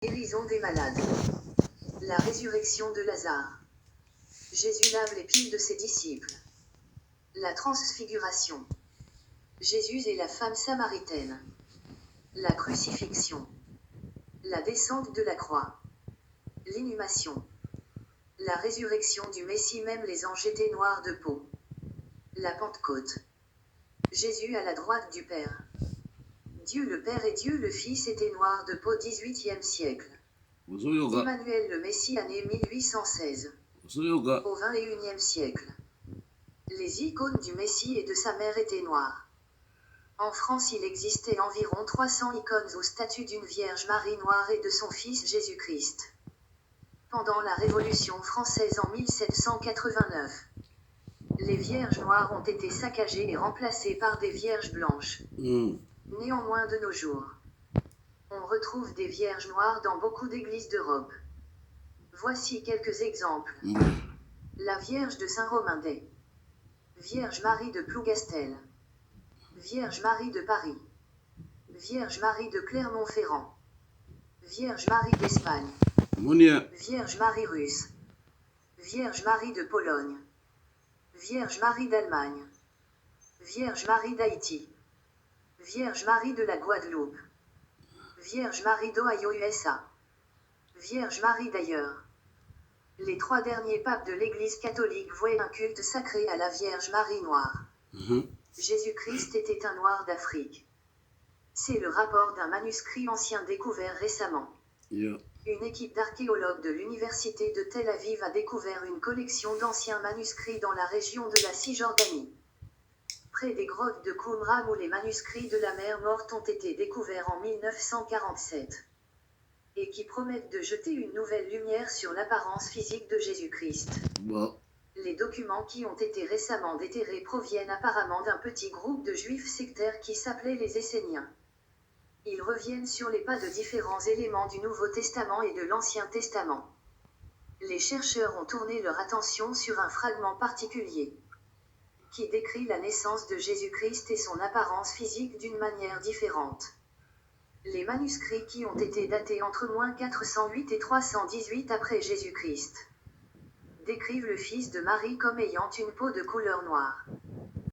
Guérison des malades. La résurrection de Lazare. Jésus lave les pieds de ses disciples. La transfiguration. Jésus et la femme samaritaine. La crucifixion. La descente de la croix. L'inhumation. La résurrection du Messie, même les anges étaient noirs de peau. La Pentecôte. Jésus à la droite du Père. Dieu le Père et Dieu le Fils étaient noirs de peau 18e siècle. Emmanuel le Messie année 1816. Au 21e siècle. Les icônes du Messie et de sa mère étaient noires. En France, il existait environ 300 icônes aux statues d'une Vierge Marie noire et de son fils Jésus-Christ. Pendant la Révolution française en 1789, les Vierges noires ont été saccagées et remplacées par des Vierges blanches. Néanmoins, de nos jours, on retrouve des Vierges noires dans beaucoup d'églises d'Europe. Voici quelques exemples. La Vierge de Saint-Romain-des. Vierge Marie de Plougastel. Vierge Marie de Paris. Vierge Marie de Clermont-Ferrand. Vierge Marie d'Espagne. Vierge Marie russe. Vierge Marie de Pologne. Vierge Marie d'Allemagne. Vierge Marie d'Haïti. Vierge Marie de la Guadeloupe. Vierge Marie d'Ohio, USA. Vierge Marie d'ailleurs. Les 3 derniers papes de l'Église catholique vouaient un culte sacré à la Vierge Marie noire. Jésus-Christ était un noir d'Afrique. C'est le rapport d'un manuscrit ancien découvert récemment. Une équipe d'archéologues de l'université de Tel Aviv a découvert une collection d'anciens manuscrits dans la région de la Cisjordanie, près des grottes de Qumran où les manuscrits de la mer Morte ont été découverts en 1947, et qui promettent de jeter une nouvelle lumière sur l'apparence physique de Jésus-Christ. Les documents qui ont été récemment déterrés proviennent apparemment d'un petit groupe de juifs sectaires qui s'appelaient les Esséniens. Ils reviennent sur les pas de différents éléments du Nouveau Testament et de l'Ancien Testament. Les chercheurs ont tourné leur attention sur un fragment particulier, qui décrit la naissance de Jésus-Christ et son apparence physique d'une manière différente. Les manuscrits qui ont été datés entre -408 et 318 après Jésus-Christ décrivent le fils de Marie comme ayant une peau de couleur noire.